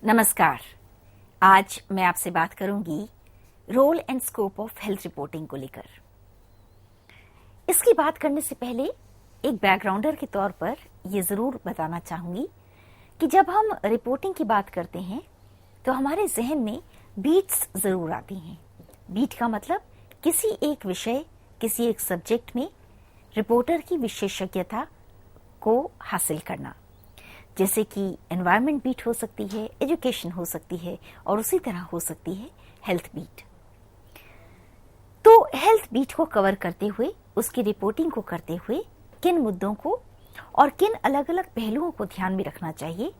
नमस्कार। आज मैं आपसे बात करूंगी role and scope of health reporting को लेकर। इसकी बात करने से पहले एक बैकग्राउंडर के तौर पर यह जरूर बताना चाहूंगी कि जब हम रिपोर्टिंग की बात करते हैं तो हमारे जहन में बीट्स जरूर आती हैं। बीट का मतलब किसी एक विषय, किसी एक सब्जेक्ट में रिपोर्टर की विशेषज्ञता को हासिल करना, जैसे कि एनवायरनमेंट बीट हो सकती है, एजुकेशन हो सकती है और उसी तरह हो सकती है हेल्थ बीट। तो हेल्थ बीट को कवर करते हुए, उसकी रिपोर्टिंग को करते हुए किन मुद्दों को और किन अलग अलग पहलुओं को ध्यान में रखना चाहिए,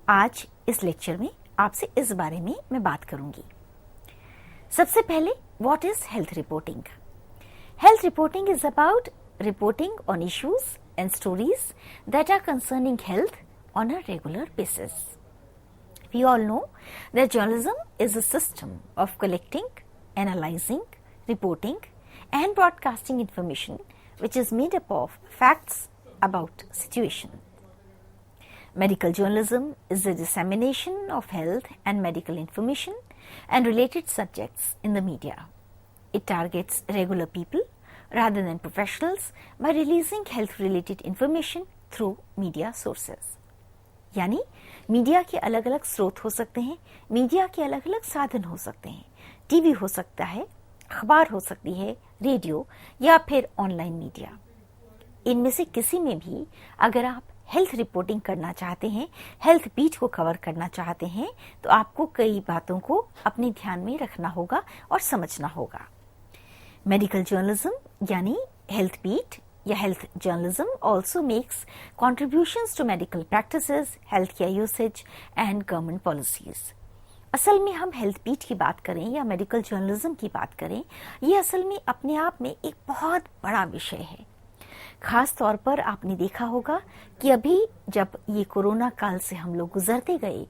आज इस लेक्चर में आपसे इस बारे में मैं बात करूंगी। सबसे पहले, what is health reporting? Health reporting is about reporting on issues and stories that are concerning health on a regular basis. We all know that journalism is a system of collecting, analyzing, reporting and broadcasting information which is made up of facts about situation. Medical journalism is the dissemination of health and medical information and related subjects in the media. It targets regular people rather than professionals by releasing health related information through media sources. यानी media के अलग अलग स्रोत हो सकते हैं, media के अलग अलग साधन हो सकते हैं। टीवी हो सकता है, अखबार हो सकती है, रेडियो या फिर ऑनलाइन मीडिया। इनमें से किसी में भी अगर आप हेल्थ रिपोर्टिंग करना चाहते हैं, हेल्थ बीट को कवर करना चाहते हैं, तो आपको कई बातों को अपने ध्यान में रखना होगा और समझना होगा। मेडिकल जर्नलिज्म यानी हेल्थ बीट या health journalism also makes contributions to medical practices, healthcare usage and government policies. असल में हम हेल्थ बीट की बात करें या मेडिकल जर्नलिज्म की बात करें, ये असल में अपने आप में एक बहुत बड़ा विषय है। खास तौर पर आपने देखा होगा कि अभी जब ये कोरोना काल से हम लोग गुजरते गए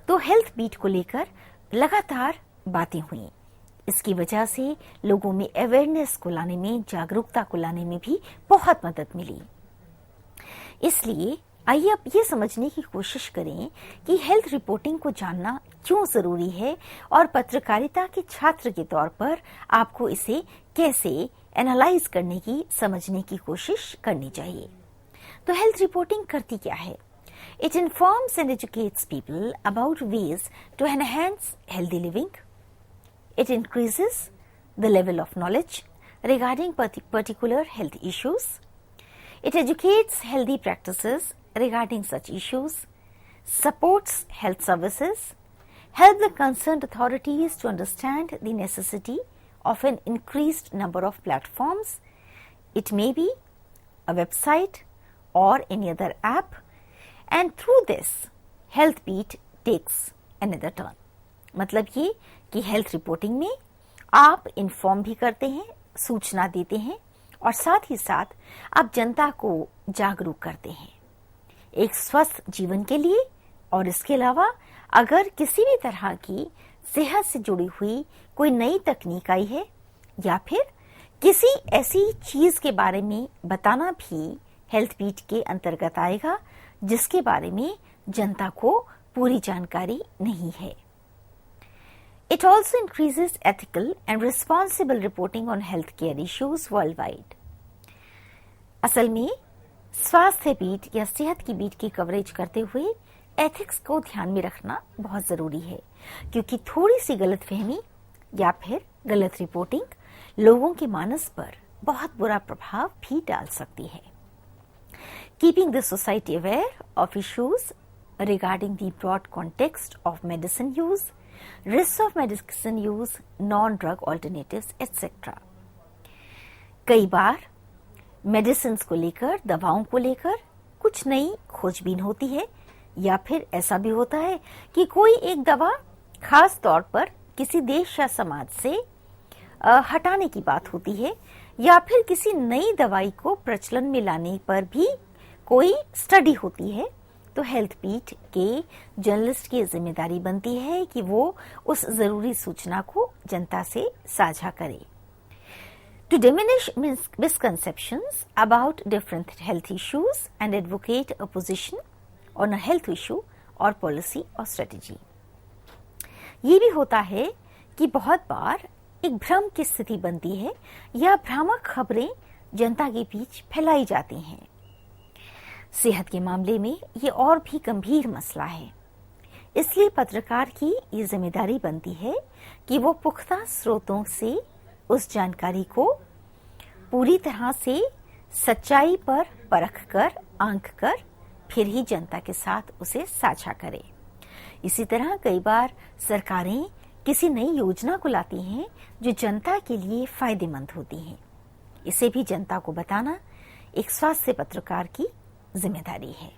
तो हेल्थ बीट को लेकर लगातार बातें हुई। इसकी वजह से लोगों में अवेयरनेस को लाने में, जागरूकता को लाने में भी बहुत मदद मिली। इसलिए आइए अब ये समझने की कोशिश करें कि हेल्थ रिपोर्टिंग को जानना क्यों जरूरी है और पत्रकारिता के छात्र के तौर पर आपको इसे कैसे एनालाइज करने की, समझने की कोशिश करनी चाहिए। तो हेल्थ रिपोर्टिंग करती क्या है? It informs and educates people about ways to enhance healthy living. It increases the level of knowledge regarding particular health issues. It educates healthy practices regarding such issues, supports health services, help the concerned authorities to understand the necessity of an increased number of platforms. It may be a website or any other app, and through this, health beat takes another turn. मतलब ये कि health reporting में आप inform भी करते हैं, सूचना देते हैं और साथ ही साथ आप जनता को जागरूक करते हैं एक स्वस्थ जीवन के लिए। और इसके अलावा अगर किसी भी तरह की सेहत से जुड़ी हुई कोई नई तकनीक आई है या फिर किसी ऐसी चीज के बारे में बताना भी हेल्थ बीट के अंतर्गत आएगा जिसके बारे में जनता को पूरी जानकारी नहीं है। It also increases ethical and responsible reporting on healthcare issues worldwide. असल में स्वास्थ्य बीट या सेहत की बीट की कवरेज करते हुए एथिक्स को ध्यान में रखना बहुत जरूरी है, क्योंकि थोड़ी सी गलतफहमी या फिर गलत रिपोर्टिंग लोगों के मानस पर बहुत बुरा प्रभाव भी डाल सकती है। Keeping the society aware of issues regarding the broad context of medicine use, risks of medicine use, non-drug alternatives, etc. कई बार मेडिसिन को लेकर, दवाओं को लेकर कुछ नई खोजबीन होती है या फिर ऐसा भी होता है कि कोई एक दवा खास तौर पर किसी देश या समाज से हटाने की बात होती है या फिर किसी नई दवाई को प्रचलन में लाने पर भी कोई स्टडी होती है। तो हेल्थ बीट के जर्नलिस्ट की जिम्मेदारी बनती है कि वो उस जरूरी सूचना को जनता से साझा करे। To diminish misconceptions about different health issues and advocate a position on a health issue or policy or strategy. ये भी होता है कि बहुत बार एक भ्रम की स्थिति बनती है या भ्रामक खबरें जनता के बीच फैलाई जाती हैं। सेहत के मामले में ये और भी गंभीर मसला है। इसलिए पत्रकार की ये जिम्मेदारी बनती है कि वो पुख्ता स्रोतों से उस जानकारी को पूरी तरह से सच्चाई पर परख कर, आंक कर, फिर ही जनता के साथ उसे साझा करे। इसी तरह कई बार सरकारें किसी नई योजना को लाती हैं जो जनता के लिए फायदेमंद होती हैं। इसे भी जनता को बताना एक स्वास्थ्य पत्रकार की जिम्मेदारी है।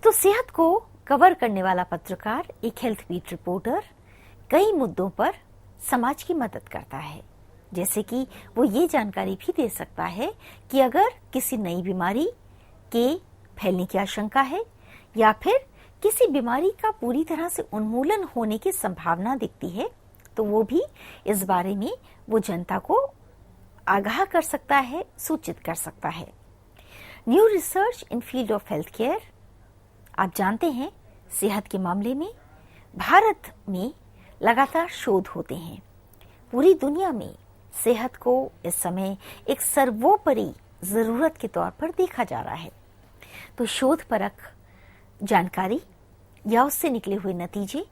तो सेहत को कवर करने वाला पत्रकार, एक हेल्थ बीट रिपोर्टर, कई मुद्दों पर समाज की मदद करता है। जैसे कि वो ये जानकारी भी दे सकता है कि अगर किसी नई बीमारी के फैलने की आशंका है या फिर किसी बीमारी का पूरी तरह से उन्मूलन होने की संभावना दिखती है, तो वो भी इस बारे में वो जनता को आगाह कर सकता है, सूचित कर सकता है। New research in field of health care, आप जानते हैं सेहत के मामले में भारत में लगातार शोध होते हैं। पूरी दुनिया में सेहत को इस समय एक सर्वोपरि जरूरत के तौर पर देखा जा रहा है। तो शोध परख जानकारी या उससे निकले हुए नतीजे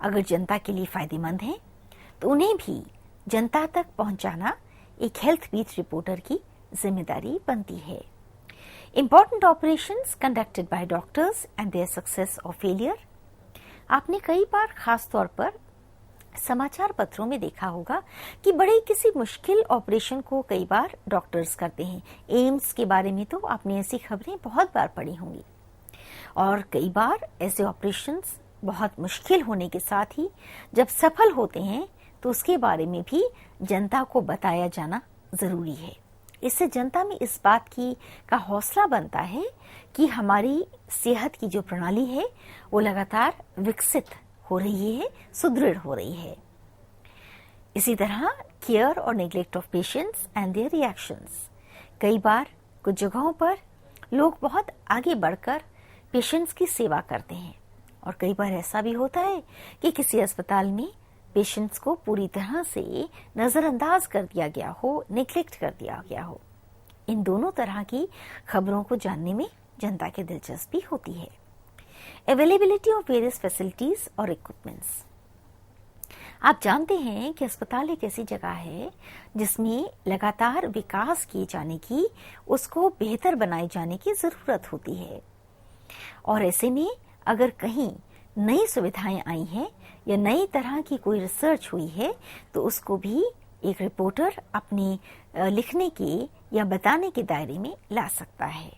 अगर जनता के लिए फायदेमंद हैं, तो उन्हें भी जनता तक पहुंचाना एक हेल्थ बीट रिपोर्टर की जिम्मेदारी बनती है। Important operations conducted by doctors and their success or failure, आपने कई बार खास तौर पर समाचार पत्रों में देखा होगा कि बड़े किसी मुश्किल ऑपरेशन को कई बार डॉक्टर्स करते हैं। एम्स के बारे में तो आपने ऐसी खबरें बहुत बार पढ़ी होंगी। और कई बार ऐसे ऑपरेशंस बहुत मुश्किल होने के साथ ही जब सफल होते हैं तो उसके बारे में भी जनता को बताया जाना जरूरी है। इससे जनता में इस बात की का हौसला बनता है कि हमारी सेहत की जो प्रणाली है वो लगातार विकसित हो रही है, सुदृढ़ हो रही है। इसी तरह केयर और neglect of patients and there reactions, कई बार कुछ जगहों पर लोग बहुत आगे बढ़कर पेशेंट्स की सेवा करते हैं और कई बार ऐसा भी होता है कि किसी अस्पताल में पेशेंट्स को पूरी तरह से नजरअंदाज कर दिया गया हो, नेग्लेक्ट कर दिया गया हो। इन दोनों तरह की खबरों को जानने में जनता की दिलचस्पी होती है। अवेलेबिलिटी ऑफ वेरियस फैसिलिटीज और इक्विपमेंट्स, आप जानते हैं कि अस्पताल एक ऐसी जगह है जिसमें लगातार विकास किए जाने की, उसको बेहतर बनाए जाने की जरूरत होती है। और ऐसे में अगर कहीं नई सुविधाएं आई हैं या नई तरह की कोई रिसर्च हुई है तो उसको भी एक रिपोर्टर अपने लिखने के या बताने के दायरे में ला सकता है।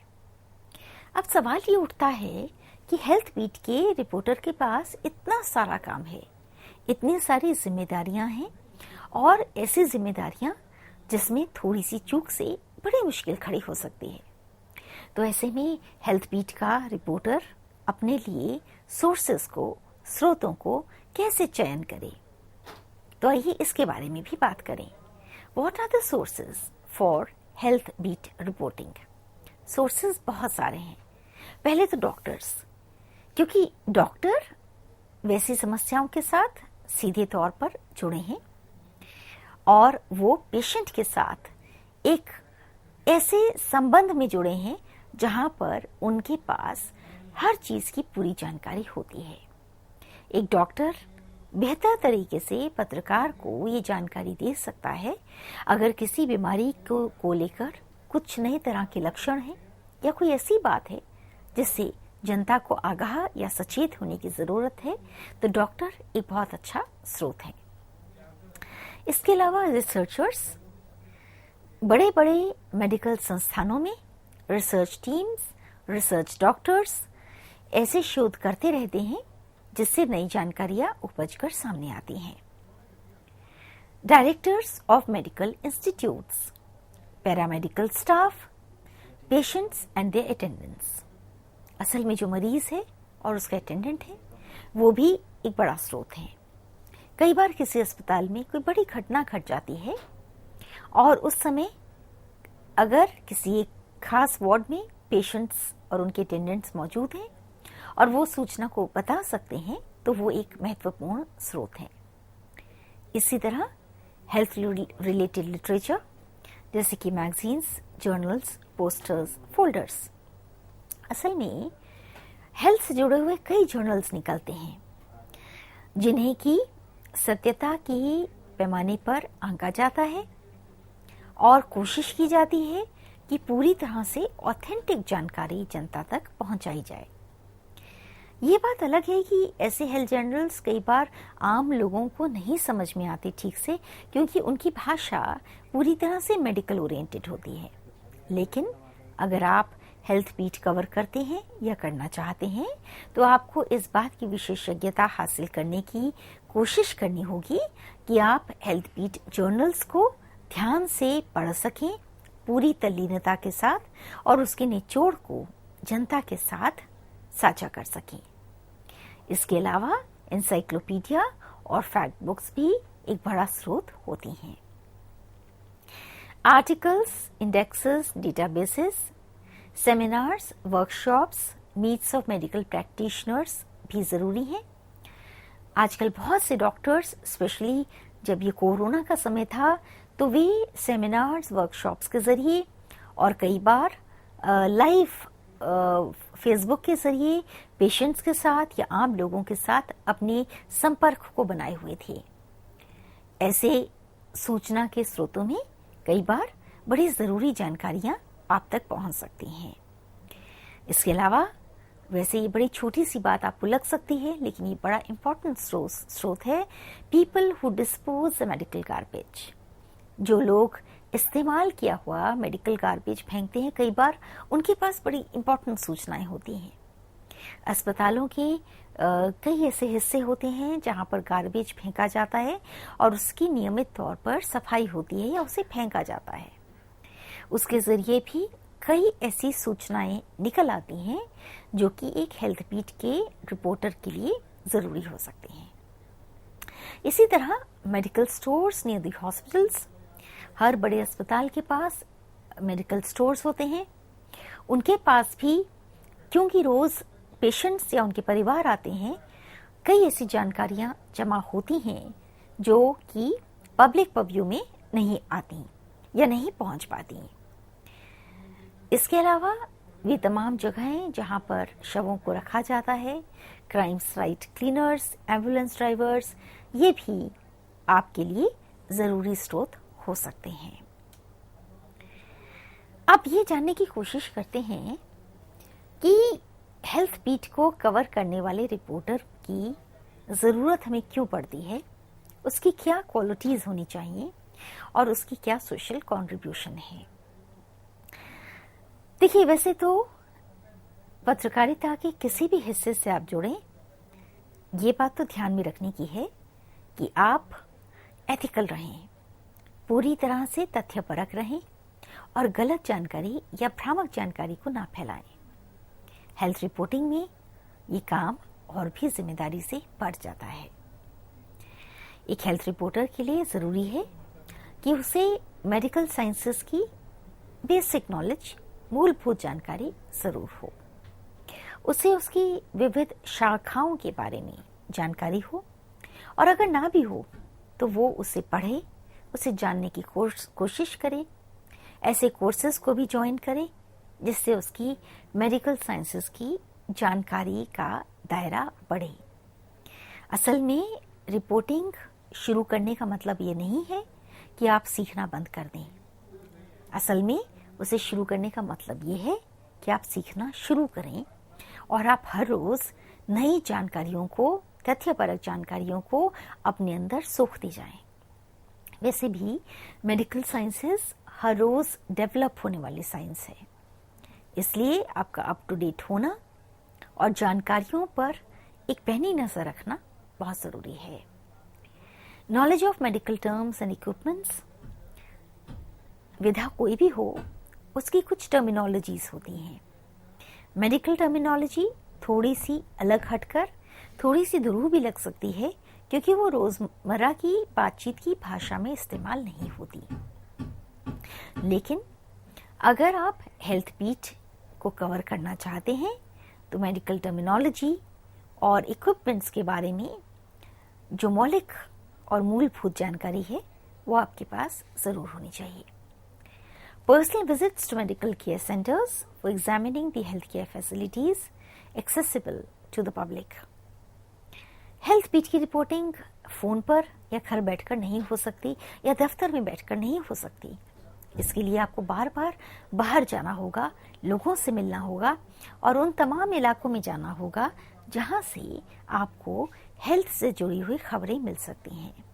अब सवाल ये उठता है कि हेल्थ बीट के रिपोर्टर के पास इतना सारा काम है, इतनी सारी जिम्मेदारियां हैं और ऐसी जिम्मेदारियां जिसमें थोड़ी सी चूक से बड़ी मुश्किल खड़ी हो सकती है। तो ऐसे में हेल्थ बीट का रिपोर्टर अपने लिए सोर्सेस को, स्रोतों को कैसे चयन करे, तो आइए इसके बारे में भी बात करें। What are the sources for health beat reporting? Sources बहुत सारे हैं। पहले तो डॉक्टर्स, क्योंकि डॉक्टर वैसी समस्याओं के साथ सीधे तौर पर जुड़े हैं और वो पेशेंट के साथ एक ऐसे संबंध में जुड़े हैं जहां पर उनके पास हर चीज की पूरी जानकारी होती है। एक डॉक्टर बेहतर तरीके से पत्रकार को ये जानकारी दे सकता है अगर किसी बीमारी को लेकर कुछ नए तरह के लक्षण हैं या कोई ऐसी बात है जिससे जनता को आगाह या सचेत होने की जरूरत है, तो डॉक्टर एक बहुत अच्छा स्रोत है। इसके अलावा रिसर्चर्स, बड़े बड़े मेडिकल संस्थानों में रिसर्च टीम्स, रिसर्च डॉक्टर्स ऐसे शोध करते रहते हैं जिससे नई जानकारियां उपज कर सामने आती हैं। Directors of medical institutes, paramedical staff, patients and their attendants, असल में जो मरीज है और उसका अटेंडेंट है वो भी एक बड़ा स्रोत है। कई बार किसी अस्पताल में कोई बड़ी घटना घट जाती है और उस समय अगर किसी एक खास वार्ड में पेशेंट्स और उनके अटेंडेंट्स मौजूद हैं और वो सूचना को बता सकते हैं, तो वो एक महत्वपूर्ण स्रोत है। इसी तरह हेल्थ रिलेटेड लिटरेचर जैसे कि मैगजीन्स, जर्नल्स, पोस्टर्स, फोल्डर्स। असल में हेल्थ से जुड़े हुए कई जर्नल्स निकलते हैं जिन्हें की सत्यता के पैमाने पर आंका जाता है और कोशिश की जाती है कि पूरी तरह से ऑथेंटिक जानकारी जनता तक पहुंचाई जाए। ये बात अलग है कि ऐसे हेल्थ जर्नल्स कई बार आम लोगों को नहीं समझ में आते ठीक से, क्योंकि उनकी भाषा पूरी तरह से मेडिकल ओरिएंटेड होती है। लेकिन अगर आप हेल्थ बीट कवर करते हैं या करना चाहते हैं तो आपको इस बात की विशेषज्ञता हासिल करने की कोशिश करनी होगी कि आप हेल्थ बीट जर्नल्स को ध्यान से पढ़ सकें पूरी तल्लीनता के साथ और उसके निचोड़ को जनता के साथ साझा कर सकें। इसके अलावा एनसाइक्लोपीडिया और फैक्ट बुक्स भी एक बड़ा स्रोत होती हैं। Articles, indexes, databases, seminars, workshops, meets of medical practitioners भी जरूरी हैं। आजकल बहुत से डॉक्टर्स, स्पेशली जब ये कोरोना का समय था, तो वे सेमिनार्स, वर्कशॉप्स के जरिए और कई बार लाइव फेसबुक के जरिए पेशेंट्स के साथ या आम लोगों के साथ अपने संपर्क को बनाए हुए थे। ऐसे सूचना के स्रोतों में कई बार बड़ी जरूरी जानकारियां आप तक पहुंच सकती हैं। इसके अलावा वैसे ये बड़ी छोटी सी बात आपको लग सकती है, लेकिन ये बड़ा इंपॉर्टेंट स्रोत है। People who dispose the medical garbage, जो लोग इस्तेमाल किया हुआ मेडिकल गार्बेज फेंकते हैं, कई बार उनके पास बड़ी इंपॉर्टेंट सूचनाएं होती हैं। अस्पतालों के कई ऐसे हिस्से होते हैं जहां पर गार्बेज फेंका जाता है और उसकी नियमित तौर पर सफाई होती है या उसे फेंका जाता है। उसके जरिए भी कई ऐसी सूचनाएं निकल आती हैं जो कि एक हेल्थ बीट के रिपोर्टर के लिए जरूरी हो सकती हैं। इसी तरह medical stores near the hospitals, हर बड़े अस्पताल के पास मेडिकल स्टोर्स होते हैं। उनके पास भी, क्योंकि रोज पेशेंट्स या उनके परिवार आते हैं, कई ऐसी जानकारियां जमा होती हैं जो कि पब्लिक पव्यू में नहीं आती या नहीं पहुंच पाती। इसके अलावा वे तमाम जगहें जहां पर शवों को रखा जाता है, crime site cleaners, ambulance drivers, ये भी आपके लिए जरूरी स्रोत हो सकते हैं। आप ये जानने की कोशिश करते हैं कि हेल्थ बीट को कवर करने वाले रिपोर्टर की जरूरत हमें क्यों पड़ती है, उसकी क्या क्वालिटीज होनी चाहिए और उसकी क्या सोशल कंट्रीब्यूशन है। देखिए, वैसे तो पत्रकारिता के किसी भी हिस्से से आप जुड़ें, ये बात तो ध्यान में रखने की है कि आप एथिकल रहें, पूरी तरह से तथ्यपरक रहें और गलत जानकारी या भ्रामक जानकारी को ना फैलाएं। हेल्थ रिपोर्टिंग में ये काम और भी जिम्मेदारी से बढ़ जाता है। एक हेल्थ रिपोर्टर के लिए जरूरी है कि उसे मेडिकल साइंसेस की बेसिक नॉलेज, मूलभूत जानकारी जरूर हो। उसे उसकी विविध शाखाओं के बारे में जानकारी हो, और अगर ना भी हो तो वो उसे पढ़े, उसे जानने की कोशिश करे, ऐसे कोर्सेज को भी ज्वाइन करे जिससे उसकी मेडिकल साइंसेस की जानकारी का दायरा बढ़े। असल में रिपोर्टिंग शुरू करने का मतलब ये नहीं है कि आप सीखना बंद कर दें। असल में उसे शुरू करने का मतलब ये है कि आप सीखना शुरू करें और आप हर रोज नई जानकारियों को, तथ्यपरक जानकारियों को अपने अंदर सोखते जाएं। वैसे भी मेडिकल साइंसेस हर रोज डेवलप होने वाली साइंस है, इसलिए आपका अप टू डेट होना और जानकारियों पर एक पैनी नजर रखना बहुत जरूरी है। Knowledge of medical terms and equipments, विधा कोई भी हो, उसकी कुछ टर्मिनोलॉजीज होती हैं। मेडिकल टर्मिनोलॉजी थोड़ी सी अलग हटकर थोड़ी सी दुरूह भी लग सकती है, क्योंकि वो रोजमर्रा की बातचीत की भाषा में इस्तेमाल नहीं होती। लेकिन अगर आप हेल्थ बीट को कवर करना चाहते हैं तो मेडिकल टर्मिनोलॉजी और इक्विपमेंट्स के बारे में जो मौलिक और मूलभूत जानकारी है वो आपके पास जरूर होनी चाहिए। Personal visits to medical care centres for examining the health care facilities accessible to the public. Health beat की रिपोर्टिंग फोन पर या घर बैठकर नहीं हो सकती या दफ्तर में बैठकर नहीं हो सकती। इसके लिए आपको बार बार बाहर जाना होगा, लोगों से मिलना होगा और उन तमाम इलाकों में जाना होगा जहां से आपको हेल्थ से जुड़ी हुई खबरें मिल सकती हैं।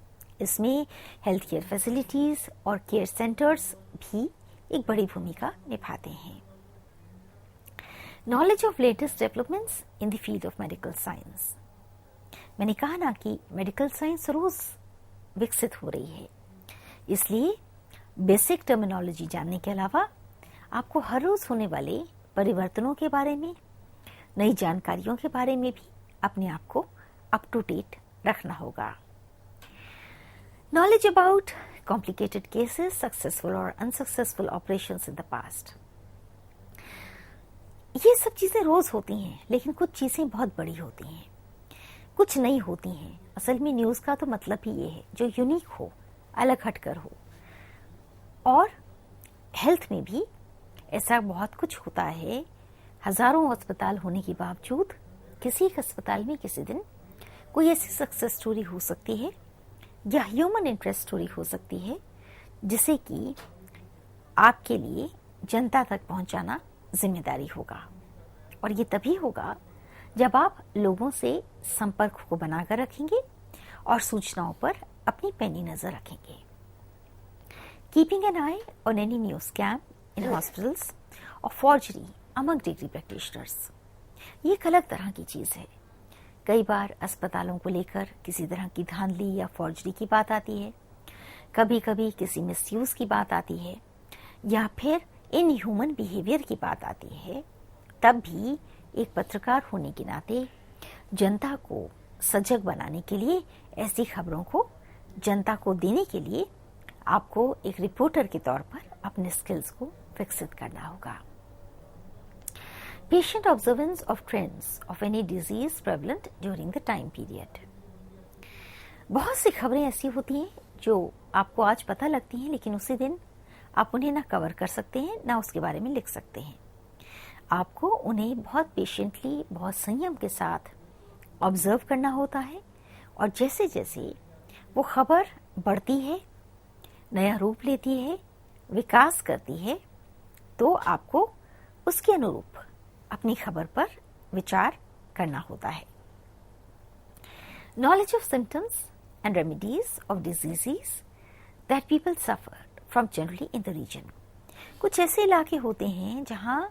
इसमें हेल्थ केयर फैसिलिटीज और केयर सेंटर्स भी एक बड़ी भूमिका निभाते हैं। Knowledge of latest developments in the field of medical science. मैंने कहा ना कि मेडिकल साइंस रोज विकसित हो रही है, इसलिए बेसिक टर्मिनोलॉजी जानने के अलावा आपको हर रोज होने वाले परिवर्तनों के बारे में, नई जानकारियों के बारे में भी अपने आप को अप टू डेट रखना होगा। Knowledge about complicated cases, successful और unsuccessful operations in the past. ये सब चीजें रोज होती हैं, लेकिन कुछ चीजें बहुत बड़ी होती हैं, कुछ नई होती हैं। असल में न्यूज का तो मतलब ही ये है जो यूनिक हो, अलग हटकर हो। और हेल्थ में भी ऐसा बहुत कुछ होता है। हजारों अस्पताल होने के बावजूद किसी एक अस्पताल में किसी दिन कोई ऐसी सक्सेस स्टोरी हो सकती है या ह्यूमन इंटरेस्ट स्टोरी हो सकती है जिसे कि आपके लिए जनता तक पहुंचाना जिम्मेदारी होगा। और ये तभी होगा जब आप लोगों से संपर्क को बनाकर रखेंगे और सूचनाओं पर अपनी पैनी नजर रखेंगे। Keeping an I on any new scam in hospitals और फॉर्जरी अमंग डिग्री प्रैक्टिशनर्स, ये एक अलग तरह की चीज है। कई बार अस्पतालों को लेकर किसी तरह की धांधली या फॉर्जरी की बात आती है, कभी कभी किसी मिसयूज की बात आती है या फिर इनह्यूमन बिहेवियर की बात आती है। तब भी एक पत्रकार होने के नाते जनता को सजग बनाने के लिए, ऐसी खबरों को जनता को देने के लिए आपको एक रिपोर्टर के तौर पर अपने स्किल्स को विकसित करना होगा। Patient observance of trends of any disease prevalent during the time period. बहुत सी खबरें ऐसी होती हैं जो आपको आज पता लगती हैं, लेकिन उसी दिन आप उन्हें ना कवर कर सकते हैं, ना उसके बारे में लिख सकते हैं। आपको उन्हें बहुत पेशेंटली, बहुत संयम के साथ ऑब्जर्व करना होता है और जैसे जैसे वो खबर बढ़ती है, नया रूप लेती है, विकास करती है, तो आपको उसके अनुरूप अपनी खबर पर विचार करना होता है। Knowledge of symptoms and remedies of diseases that people suffer from generally in the region. कुछ ऐसे इलाके होते हैं जहां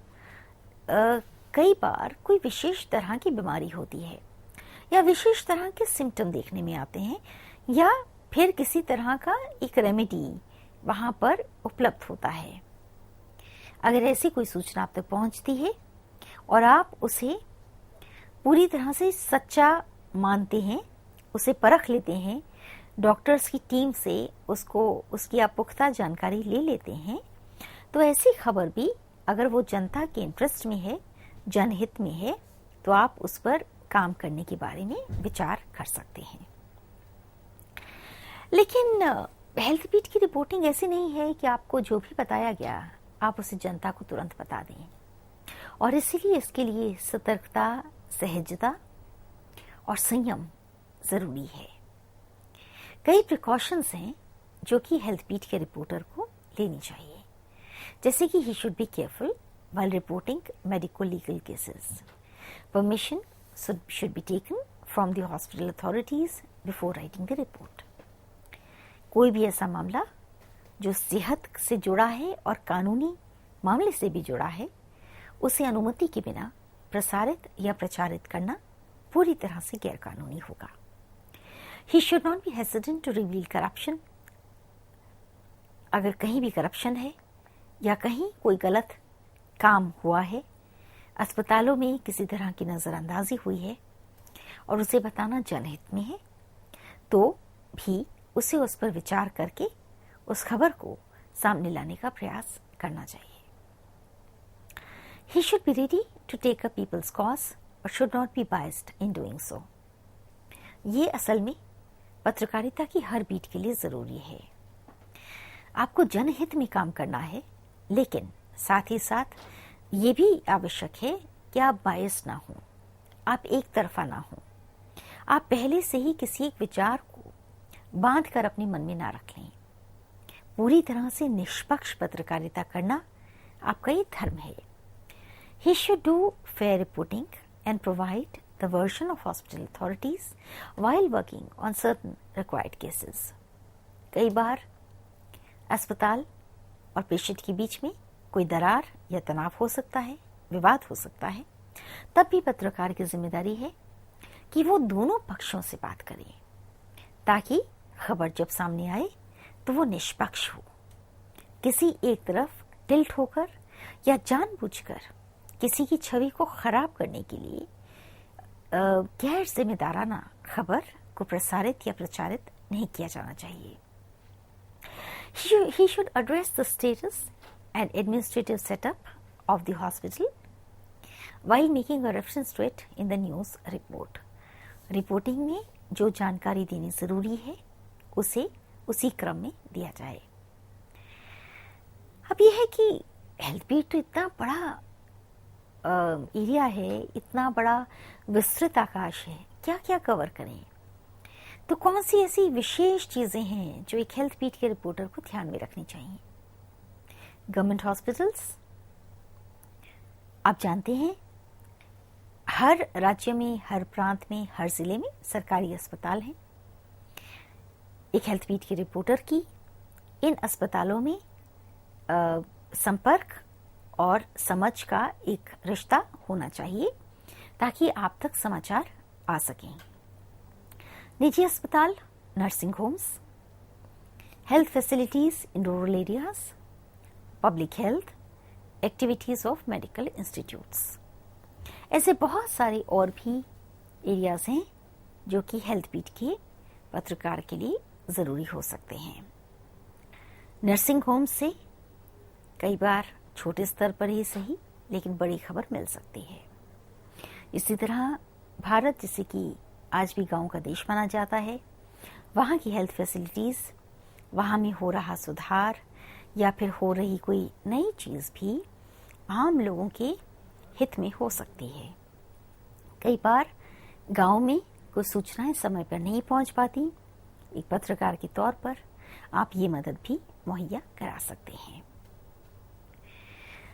कई बार कोई विशेष तरह की बीमारी होती है या विशेष तरह के सिम्टम देखने में आते हैं या फिर किसी तरह का एक रेमेडी वहां पर उपलब्ध होता है। अगर ऐसी कोई सूचना आप तक पहुंचती है और आप उसे पूरी तरह से सच्चा मानते हैं, उसे परख लेते हैं, डॉक्टर्स की टीम से उसकी आप पुख्ता जानकारी ले लेते हैं, तो ऐसी खबर भी अगर वो जनता के इंटरेस्ट में है, जनहित में है, तो आप उस पर काम करने के बारे में विचार कर सकते हैं। लेकिन हेल्थ बीट की रिपोर्टिंग ऐसी नहीं है कि आपको जो भी बताया गया आप उसे जनता को तुरंत बता दें, और इसीलिए इसके लिए सतर्कता, सहजता और संयम जरूरी है। कई प्रिकॉशंस हैं जो कि हेल्थ बीट के रिपोर्टर को लेनी चाहिए, जैसे कि he should be careful while reporting medical legal cases. Permission should be taken from the hospital authorities before writing the report. कोई भी ऐसा मामला जो सेहत से जुड़ा है और कानूनी मामले से भी जुड़ा है, उसे अनुमति के बिना प्रसारित या प्रचारित करना पूरी तरह से गैरकानूनी होगा। He should not be hesitant to reveal corruption. अगर कहीं भी करप्शन है या कहीं कोई गलत काम हुआ है, अस्पतालों में किसी तरह की नजरअंदाजी हुई है और उसे बताना जनहित में है, तो भी उसे उस पर विचार करके उस खबर को सामने लाने का प्रयास करना चाहिए। He should be ready to take a people's cause और should not be biased in doing so. ये असल में पत्रकारिता की हर बीट के लिए जरूरी है। आपको जनहित में काम करना है, लेकिन साथ ही साथ ये भी आवश्यक है कि आप बायस ना हो, आप एक तरफा ना हो, आप पहले से ही किसी एक विचार को बांध कर अपने मन में ना रख लें। पूरी तरह से निष्पक्ष पत्रकारिता करना आपका ये धर्म है। He should do fair reporting and provide the version of hospital authorities while working on certain required cases. कई बार अस्पताल और पेशेंट के बीच में कोई दरार या तनाव हो सकता है, विवाद हो सकता है। तब भी पत्रकार की जिम्मेदारी है कि वो दोनों पक्षों से बात करें, ताकि खबर जब सामने आए तो वो निष्पक्ष हो। किसी एक तरफ टिल्ट होकर या जानबूझकर किसी की छवि को खराब करने के लिए गैर जिम्मेदाराना खबर को प्रसारित या प्रचारित नहीं किया जाना चाहिए। He should address the status and administrative setup of the hospital while making a reference to it in the news report. Reporting में जो जानकारी देनी जरूरी है उसे उसी क्रम में दिया जाए। अब यह है कि हेल्थ बीट तो इतना बड़ा एरिया है, इतना बड़ा विस्तृत आकाश है, क्या क्या कवर करें। तो कौन सी ऐसी विशेष चीजें हैं जो एक हेल्थ बीट के रिपोर्टर को ध्यान में रखनी चाहिए। गवर्नमेंट हॉस्पिटल्स, आप जानते हैं हर राज्य में, हर प्रांत में, हर जिले में सरकारी अस्पताल हैं। एक हेल्थ बीट के रिपोर्टर की इन अस्पतालों में संपर्क और समझ का एक रिश्ता होना चाहिए, ताकि आप तक समाचार आ सकें। निजी अस्पताल, nursing homes, health facilities in rural areas, public health activities of medical institutes, ऐसे बहुत सारे और भी एरियाज हैं जो कि हेल्थ बीट के पत्रकार के लिए जरूरी हो सकते हैं। नर्सिंग होम से कई बार छोटे स्तर पर ही सही, लेकिन बड़ी खबर मिल सकती है। इसी तरह भारत, जिसे कि आज भी गांव का देश माना जाता है, वहाँ की हेल्थ फैसिलिटीज, वहाँ में हो रहा सुधार या फिर हो रही कोई नई चीज भी आम लोगों के हित में हो सकती है। कई बार गांव में कुछ सूचनाएं समय पर नहीं पहुंच पाती, एक पत्रकार के तौर पर आप ये मदद भी मुहैया करा सकते हैं।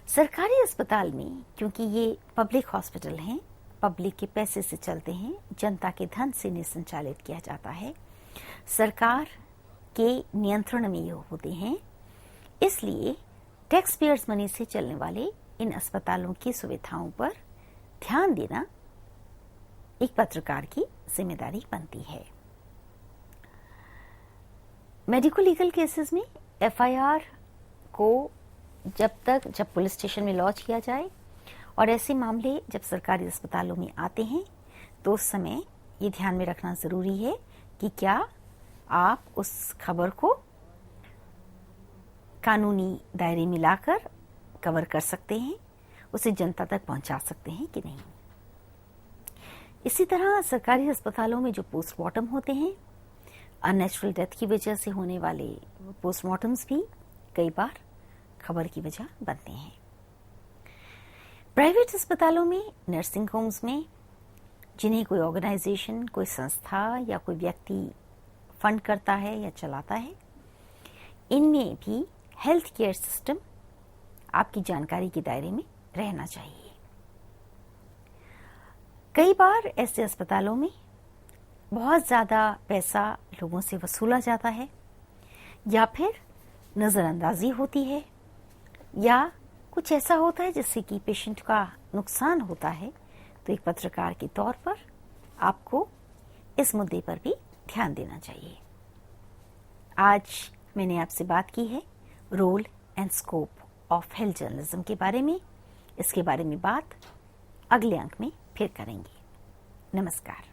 सरकारी अस्पताल में, क्योंकि ये पब्लिक हॉस्पिटल हैं, पब्लिक के पैसे से चलते हैं, जनता के धन से निसंचालित किया जाता है, सरकार के नियंत्रण में ये होते हैं, इसलिए टैक्स पेयर्स मनी से चलने वाले इन अस्पतालों की सुविधाओं पर ध्यान देना एक पत्रकार की जिम्मेदारी बनती है। मेडिको लीगल केसेस में एफआईआर को जब पुलिस स्टेशन में लॉन्च किया जाए और ऐसे मामले जब सरकारी अस्पतालों में आते हैं, तो उस समय ये ध्यान में रखना जरूरी है कि क्या आप उस खबर को कानूनी दायरे में लाकर कवर कर सकते हैं, उसे जनता तक पहुंचा सकते हैं कि नहीं। इसी तरह सरकारी अस्पतालों में जो पोस्टमार्टम होते हैं, अननेचुरल डेथ की वजह से होने वाले पोस्टमार्टम्स भी कई बार खबर की वजह बनते हैं। प्राइवेट अस्पतालों में, नर्सिंग होम्स में, जिन्हें कोई ऑर्गेनाइजेशन, कोई संस्था या कोई व्यक्ति फंड करता है या चलाता है, इनमें भी हेल्थ केयर सिस्टम आपकी जानकारी के दायरे में रहना चाहिए। कई बार ऐसे अस्पतालों में बहुत ज्यादा पैसा लोगों से वसूला जाता है, या फिर नजरअंदाजी होती है, या कुछ ऐसा होता है जिससे कि पेशेंट का नुकसान होता है। तो एक पत्रकार के तौर पर आपको इस मुद्दे पर भी ध्यान देना चाहिए। आज मैंने आपसे बात की है role and scope of health journalism के बारे में। इसके बारे में बात अगले अंक में फिर करेंगे। नमस्कार।